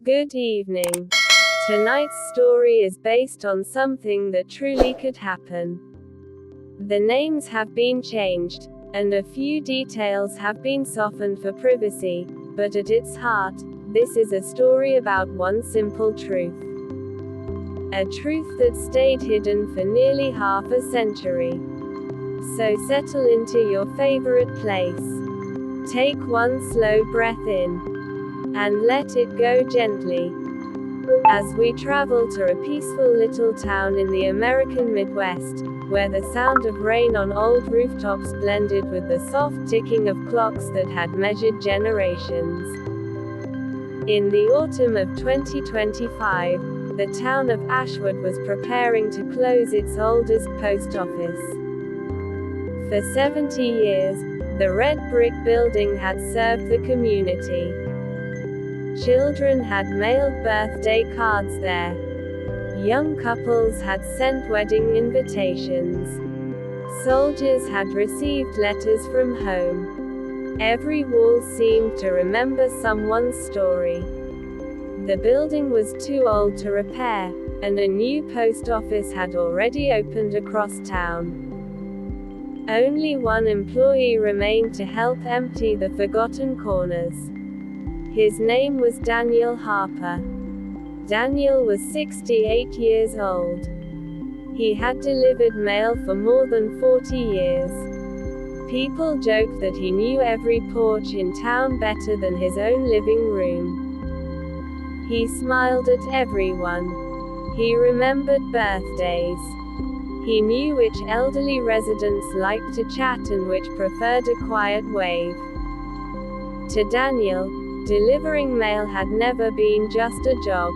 Good evening. Tonight's story is based on something that truly could happen. The names have been changed, and a few details have been softened for privacy, but at its heart, this is a story about one simple truth. A truth that stayed hidden for nearly half a century. So settle into your favorite place. Take one slow breath in, and let it go gently. As we travel to a peaceful little town in the American Midwest, where the sound of rain on old rooftops blended with the soft ticking of clocks that had measured generations. In the autumn of 2025, the town of Ashwood was preparing to close its oldest post office. For 70 years, the red brick building had served the community. Children had mailed birthday cards there. Young couples had sent wedding invitations. Soldiers had received letters from home. Every wall seemed to remember someone's story. The building was too old to repair, and a new post office had already opened across town. Only one employee remained to help empty the forgotten corners. His name was Daniel Harper. Daniel was 68 years old. He had delivered mail for more than 40 years. People joked that he knew every porch in town better than his own living room. He smiled at everyone. He remembered birthdays. He knew which elderly residents liked to chat and which preferred a quiet wave. To Daniel, delivering mail had never been just a job.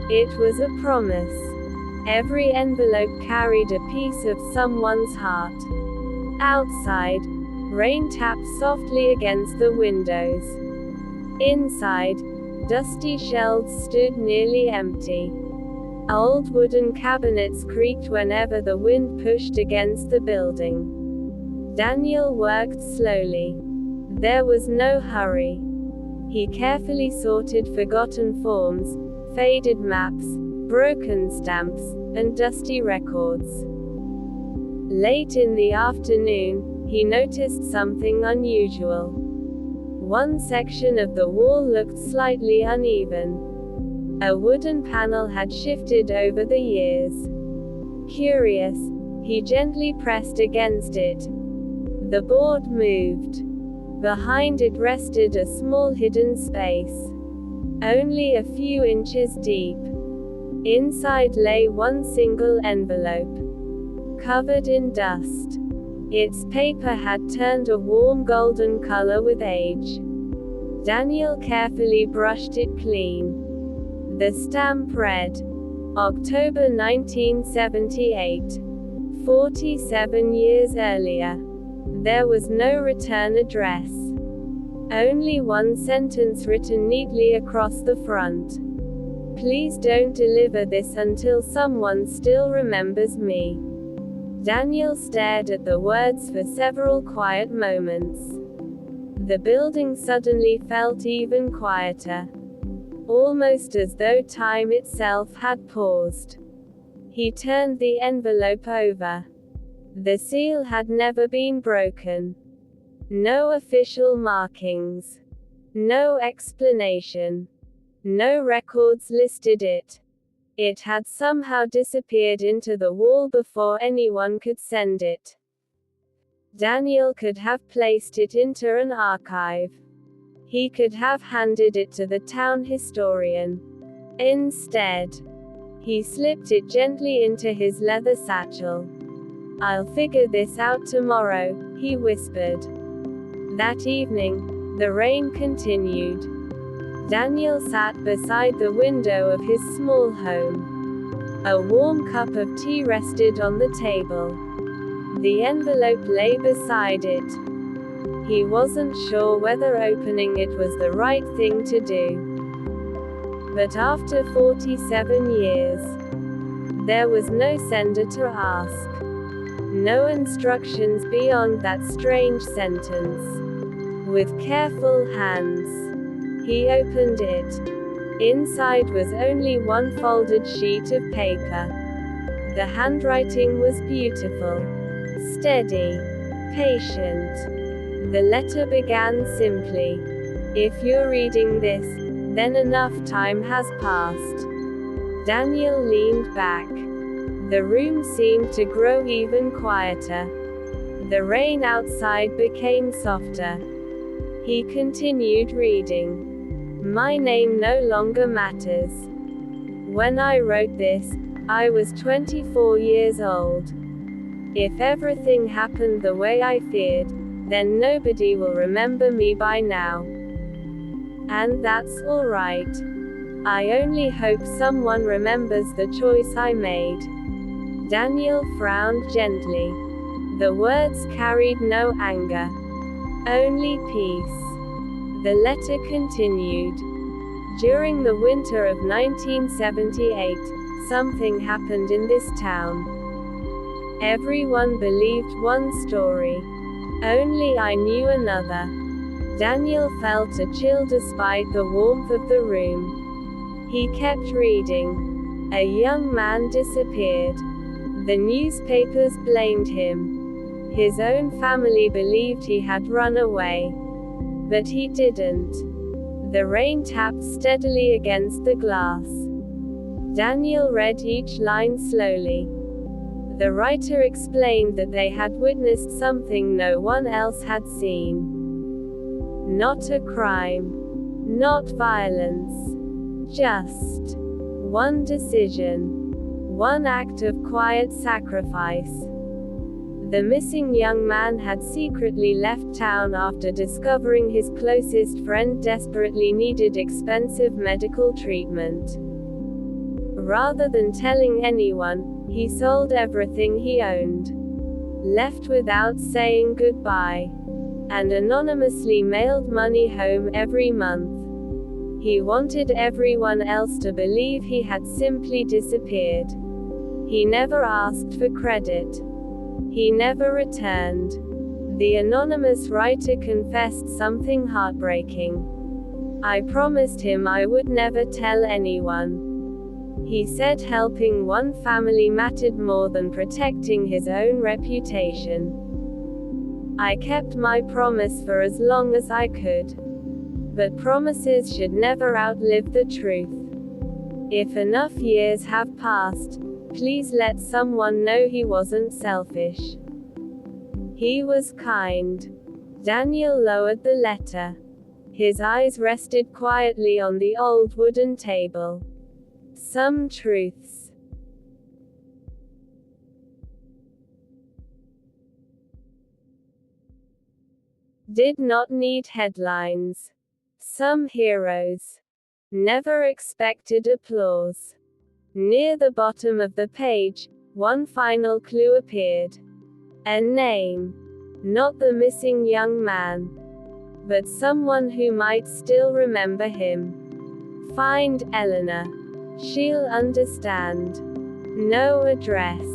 It was a promise. Every envelope carried a piece of someone's heart. Outside, rain tapped softly against the windows. Inside, dusty shelves stood nearly empty. Old wooden cabinets creaked whenever the wind pushed against the building. Daniel worked slowly. There was no hurry. He carefully sorted forgotten forms, faded maps, broken stamps, and dusty records. Late in the afternoon, he noticed something unusual. One section of the wall looked slightly uneven. A wooden panel had shifted over the years. Curious, he gently pressed against it. The board moved. Behind it rested a small hidden space. Only a few inches deep. Inside lay one single envelope. Covered in dust. Its paper had turned a warm golden color with age. Daniel carefully brushed it clean. The stamp read, October 1978. 47 years earlier. There was no return address. Only one sentence written neatly across the front. Please don't deliver this until someone still remembers me. Daniel stared at the words for several quiet moments. The building suddenly felt even quieter. Almost as though time itself had paused. He turned the envelope over. The seal had never been broken. No official markings. No explanation. No records listed it. It had somehow disappeared into the wall before anyone could send it. Daniel could have placed it into an archive. He could have handed it to the town historian. Instead, he slipped it gently into his leather satchel. I'll figure this out tomorrow, he whispered. That evening, the rain continued. Daniel sat beside the window of his small home. A warm cup of tea rested on the table. The envelope lay beside it. He wasn't sure whether opening it was the right thing to do. But after 47 years, there was no sender to ask. No instructions beyond that strange sentence. With careful hands, he opened it. Inside was only one folded sheet of paper. The handwriting was beautiful, steady, patient. The letter began simply, "If you're reading this, then enough time has passed." Daniel leaned back. The room seemed to grow even quieter. The rain outside became softer. He continued reading. "My name no longer matters. When I wrote this, I was 24 years old. If everything happened the way I feared, then nobody will remember me by now. And that's all right. I only hope someone remembers the choice I made." Daniel frowned gently. The words carried no anger, only peace. The letter continued. "During the winter of 1978, something happened in this town. Everyone believed one story. Only I knew another." Daniel felt a chill despite the warmth of the room. He kept reading. "A young man disappeared. The newspapers blamed him. His own family believed he had run away. But he didn't." The rain tapped steadily against the glass. Daniel read each line slowly. The writer explained that they had witnessed something no one else had seen. Not a crime. Not violence. Just one decision. One act of quiet sacrifice. The missing young man had secretly left town after discovering his closest friend desperately needed expensive medical treatment. Rather than telling anyone, he sold everything he owned. Left without saying goodbye. And anonymously mailed money home every month. He wanted everyone else to believe he had simply disappeared. He never asked for credit. He never returned. The anonymous writer confessed something heartbreaking. "I promised him I would never tell anyone. He said helping one family mattered more than protecting his own reputation. I kept my promise for as long as I could. But promises should never outlive the truth. If enough years have passed, please let someone know he wasn't selfish. He was kind." Daniel lowered the letter. His eyes rested quietly on the old wooden table. Some truths did not need headlines. Some heroes never expected applause. Near the bottom of the page, one final clue appeared. A name. Not the missing young man, but someone who might still remember him. "Find Eleanor. She'll understand." No address.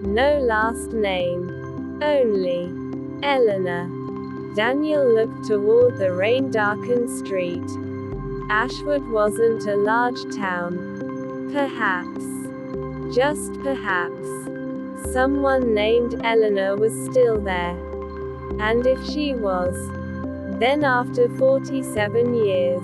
No last name. Only Eleanor. Daniel looked toward the rain-darkened street. Ashwood wasn't a large town. Perhaps, just perhaps, someone named Eleanor was still there. And if she was, then after 47 years,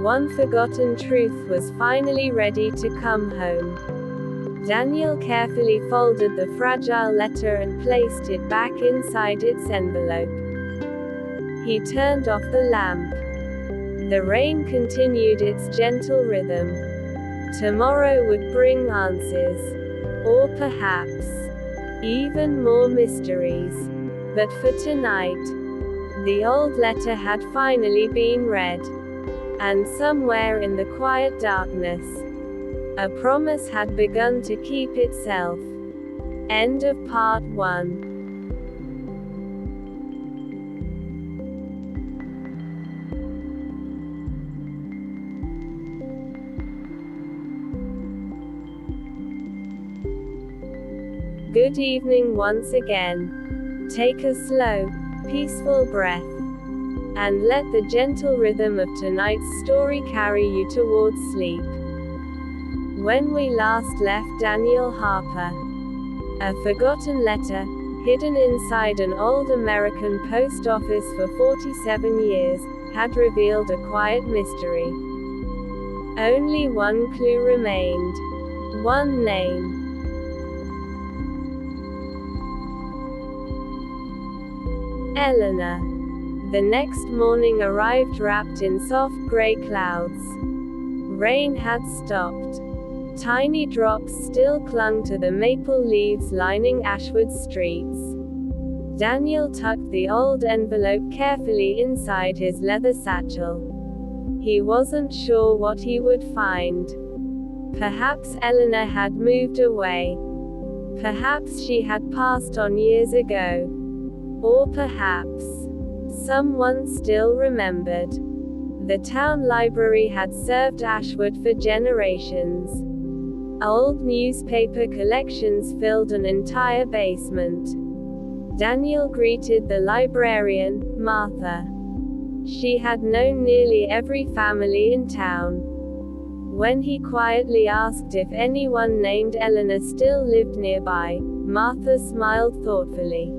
one forgotten truth was finally ready to come home. Daniel carefully folded the fragile letter and placed it back inside its envelope. He turned off the lamp. The rain continued its gentle rhythm. Tomorrow would bring answers. Or perhaps, even more mysteries. But for tonight, the old letter had finally been read. And somewhere in the quiet darkness, a promise had begun to keep itself. End of part 1. Good evening once again. Take a slow, peaceful breath, and let the gentle rhythm of tonight's story carry you towards sleep. When we last left Daniel Harper, a forgotten letter, hidden inside an old American post office for 47 years, had revealed a quiet mystery. Only one clue remained. One name. Eleanor. The next morning arrived wrapped in soft gray clouds. Rain had stopped. Tiny drops still clung to the maple leaves lining Ashwood streets. Daniel tucked the old envelope carefully inside his leather satchel. He wasn't sure what he would find. Perhaps Eleanor had moved away. Perhaps she had passed on years ago. Or perhaps someone still remembered. The town library had served Ashwood for generations. Old newspaper collections filled an entire basement. Daniel greeted the librarian, Martha. She had known nearly every family in town. When he quietly asked if anyone named Eleanor still lived nearby, Martha smiled thoughtfully.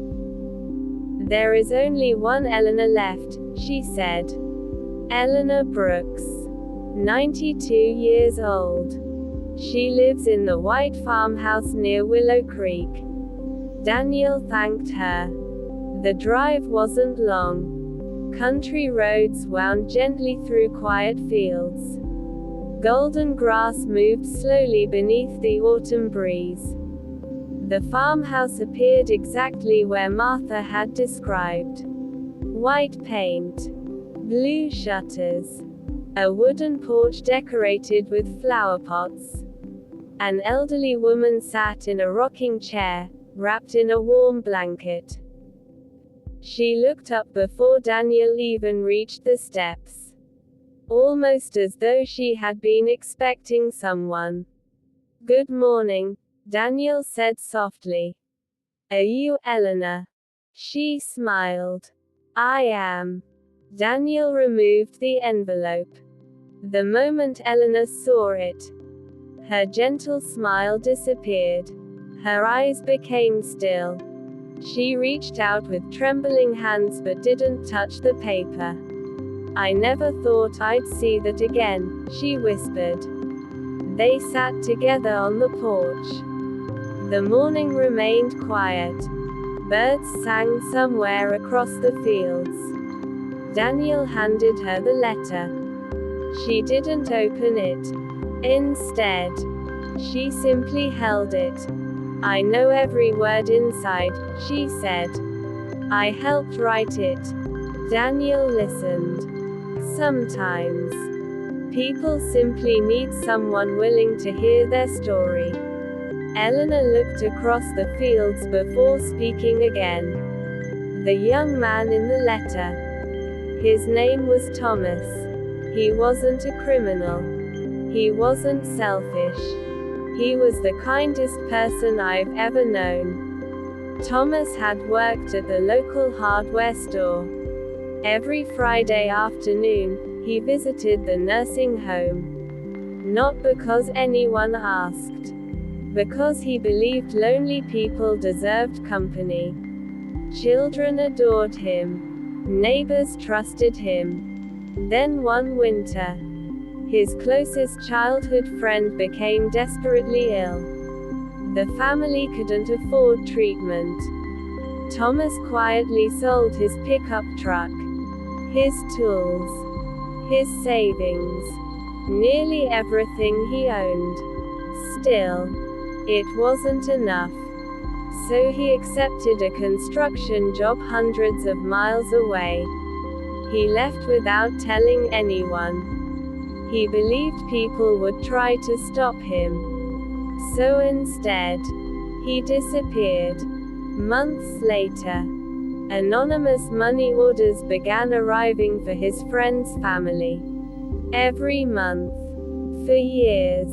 "There is only one Eleanor left," she said. "Eleanor Brooks. 92 years old. She lives in the white farmhouse near Willow Creek." Daniel thanked her. The drive wasn't long. Country roads wound gently through quiet fields. Golden grass moved slowly beneath the autumn breeze. The farmhouse appeared exactly where Martha had described. White paint. Blue shutters. A wooden porch decorated with flower pots. An elderly woman sat in a rocking chair, wrapped in a warm blanket. She looked up before Daniel even reached the steps. Almost as though she had been expecting someone. "Good morning," Daniel said softly. "Are you Eleanor?" She smiled. "I am." Daniel removed the envelope. The moment Eleanor saw it, her gentle smile disappeared. Her eyes became still. She reached out with trembling hands but didn't touch the paper. "I never thought I'd see that again," she whispered. They sat together on the porch. The morning remained quiet. Birds sang somewhere across the fields. Daniel handed her the letter. She didn't open it. Instead, she simply held it. "I know every word inside," she said. "I helped write it." Daniel listened. Sometimes, people simply need someone willing to hear their story. Eleanor looked across the fields before speaking again. The young man in the letter. His name was Thomas. He wasn't a criminal. He wasn't selfish. He was the kindest person I've ever known. Thomas had worked at the local hardware store. Every Friday afternoon, he visited the nursing home. Not because anyone asked. Because he believed lonely people deserved company. Children adored him. Neighbors trusted him. Then one winter, his closest childhood friend became desperately ill. The family couldn't afford treatment. Thomas quietly sold his pickup truck, his tools, his savings, nearly everything he owned. Still, it wasn't enough. So he accepted a construction job hundreds of miles away. He left without telling anyone. He believed people would try to stop him. So instead, he disappeared. Months later, anonymous money orders began arriving for his friend's family. Every month. For years.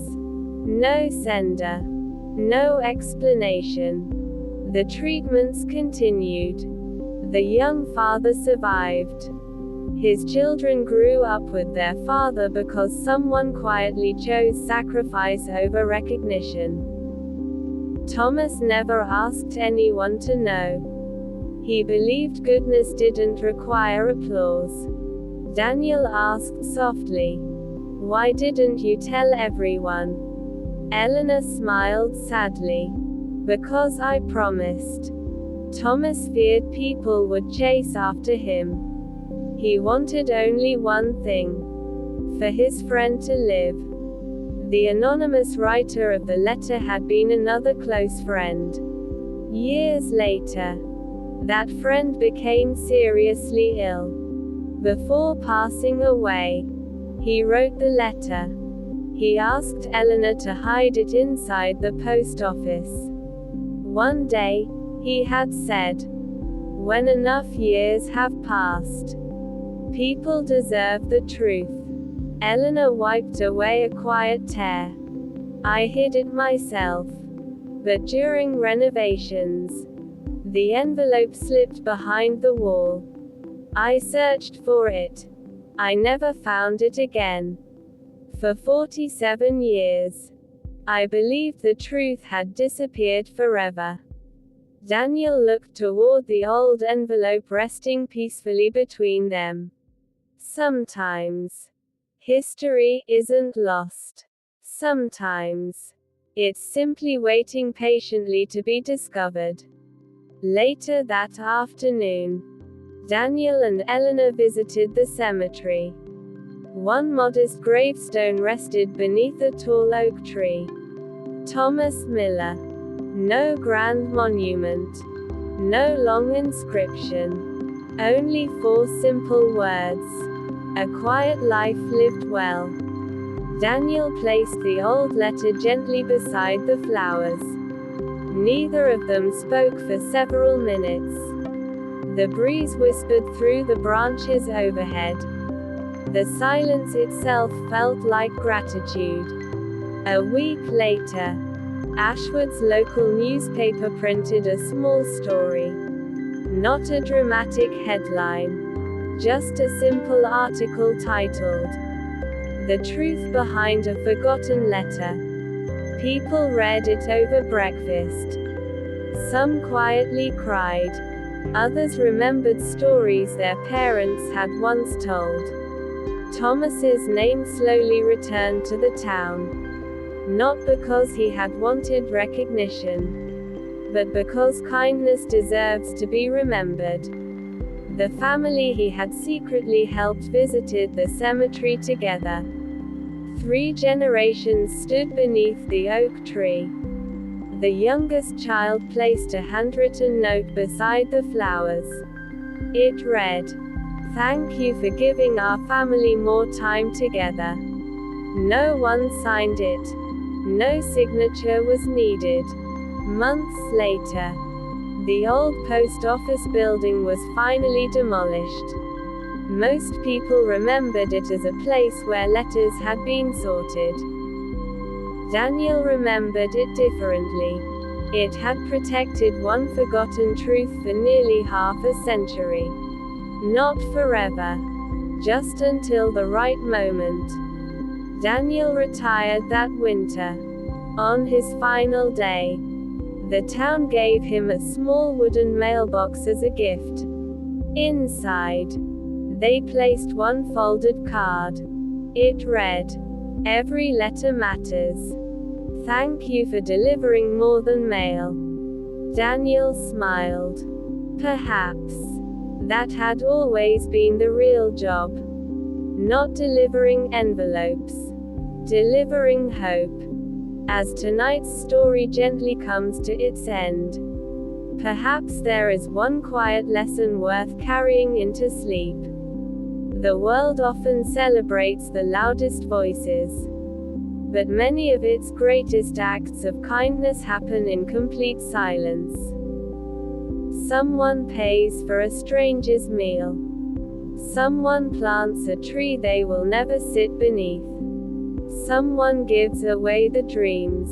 No sender. No explanation. The treatments continued. The young father survived. His children grew up with their father because someone quietly chose sacrifice over recognition. Thomas never asked anyone to know. He believed goodness didn't require applause. Daniel asked softly, "Why didn't you tell everyone?" Eleanor smiled sadly. "Because I promised." Thomas feared people would chase after him. He wanted only one thing: for his friend to live. The anonymous writer of the letter had been another close friend. Years later, that friend became seriously ill. Before passing away, he wrote the letter. He asked Eleanor to hide it inside the post office. One day, he had said, "When enough years have passed, people deserve the truth." Eleanor wiped away a quiet tear. "I hid it myself. But during renovations, the envelope slipped behind the wall. I searched for it. I never found it again. For 47 years, I believed the truth had disappeared forever." Daniel looked toward the old envelope resting peacefully between them. Sometimes, history isn't lost. Sometimes, it's simply waiting patiently to be discovered. Later that afternoon, Daniel and Eleanor visited the cemetery. One modest gravestone rested beneath a tall oak tree. Thomas Miller. No grand monument. No long inscription. Only 4 simple words. A quiet life lived well. Daniel placed the old letter gently beside the flowers. Neither of them spoke for several minutes. The breeze whispered through the branches overhead. The silence itself felt like gratitude. A week later, Ashwood's local newspaper printed a small story. Not a dramatic headline. Just a simple article titled, "The Truth Behind a Forgotten Letter." People read it over breakfast. Some quietly cried. Others remembered stories their parents had once told. Thomas's name slowly returned to the town. Not because he had wanted recognition, but because kindness deserves to be remembered. The family he had secretly helped visited the cemetery together. 3 generations stood beneath the oak tree. The youngest child placed a handwritten note beside the flowers. It read, "Thank you for giving our family more time together." No one signed it. No signature was needed. Months later, the old post office building was finally demolished. Most people remembered it as a place where letters had been sorted. Daniel remembered it differently. It had protected one forgotten truth for nearly half a century. Not forever. Just until the right moment. Daniel retired that winter. On his final day, the town gave him a small wooden mailbox as a gift. Inside, they placed one folded card. It read, "Every letter matters. Thank you for delivering more than mail." Daniel smiled. Perhaps that had always been the real job. Not delivering envelopes. Delivering hope. As tonight's story gently comes to its end, perhaps there is one quiet lesson worth carrying into sleep. The world often celebrates the loudest voices, but many of its greatest acts of kindness happen in complete silence. Someone pays for a stranger's meal. Someone plants a tree they will never sit beneath. Someone gives away the dreams,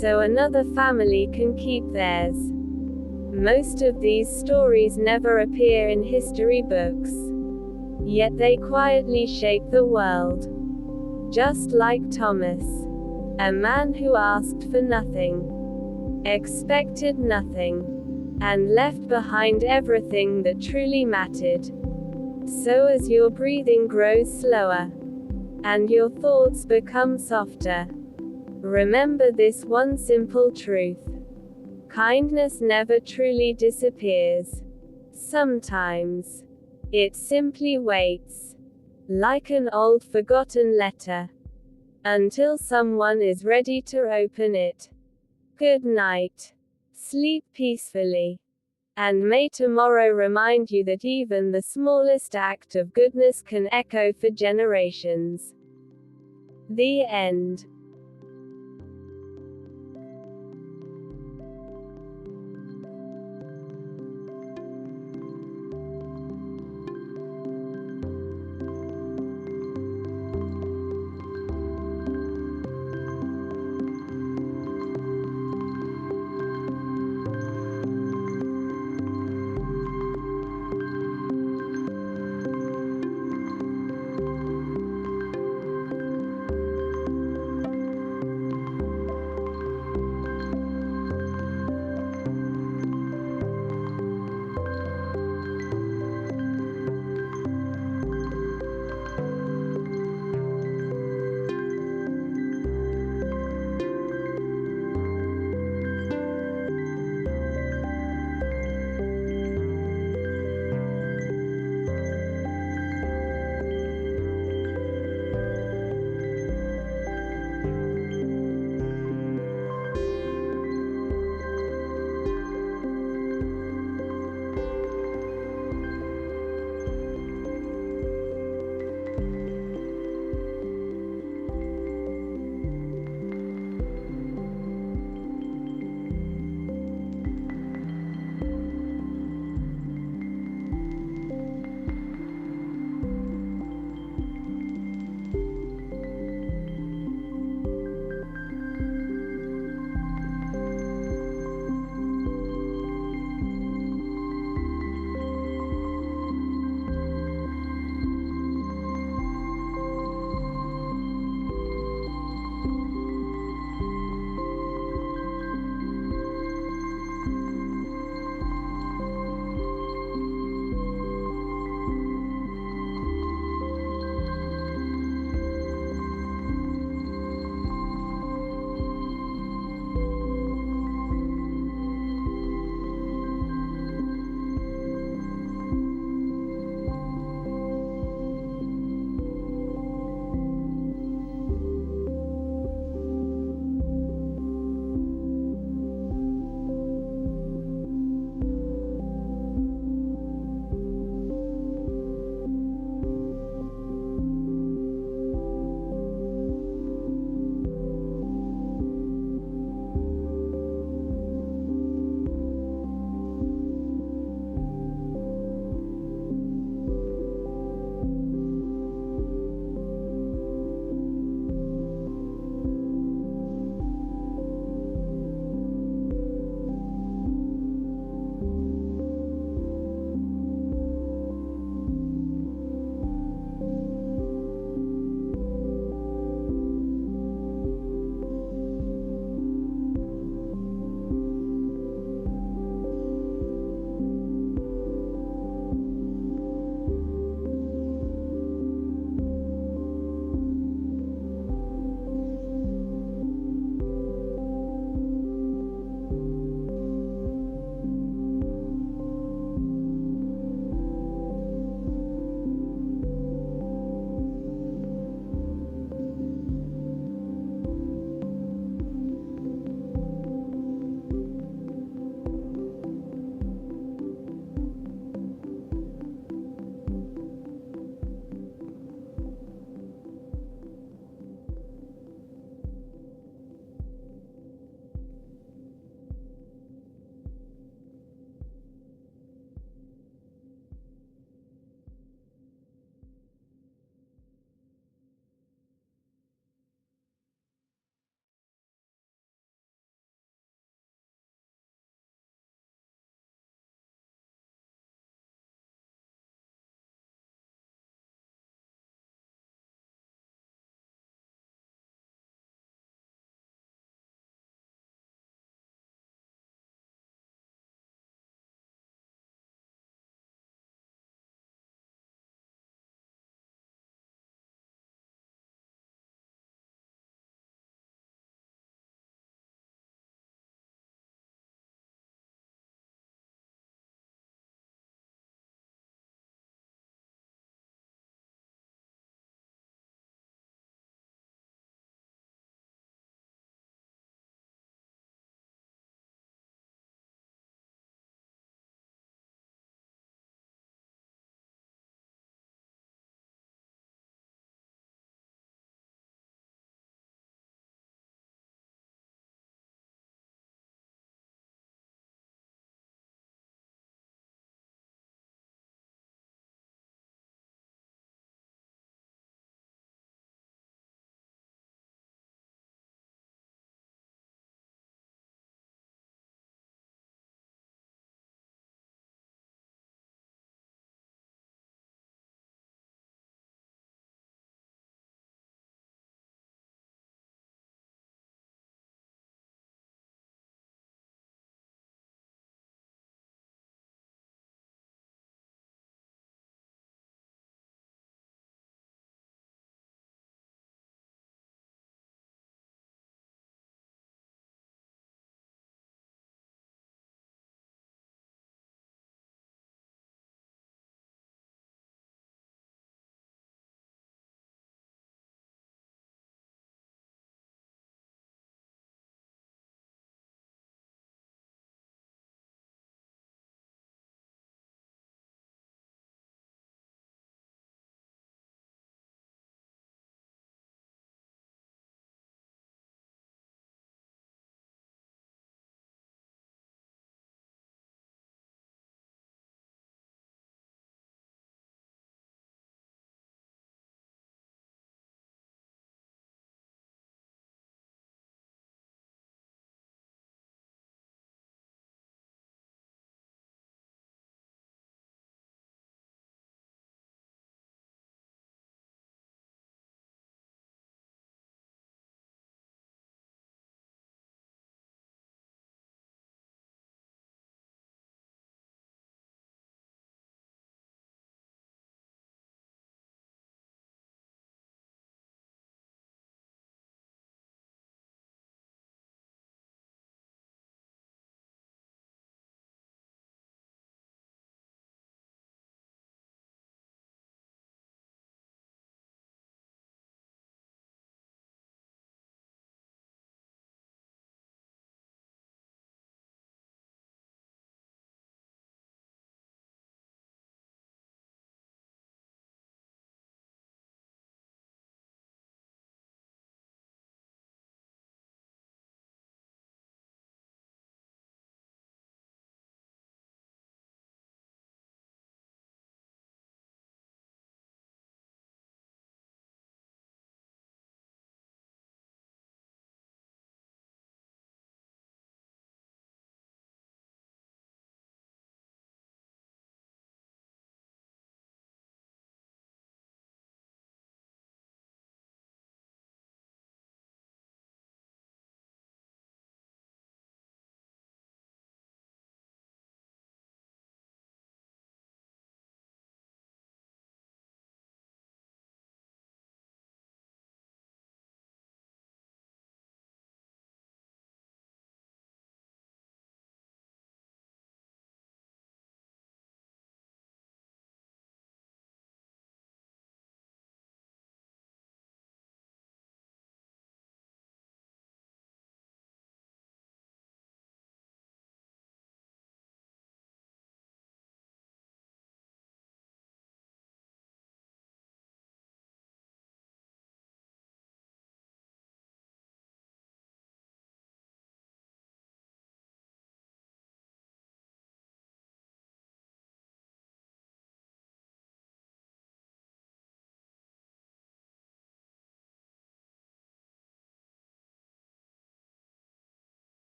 so another family can keep theirs. Most of these stories never appear in history books. yet they quietly shape the world. Just like Thomas, a man who asked for nothing, expected nothing, and left behind everything that truly mattered. So as your breathing grows slower, and your thoughts become softer, remember this one simple truth. Kindness never truly disappears. Sometimes, it simply waits, like an old forgotten letter, until someone is ready to open it. Good night. Sleep peacefully. And may tomorrow remind you that even the smallest act of goodness can echo for generations. The end.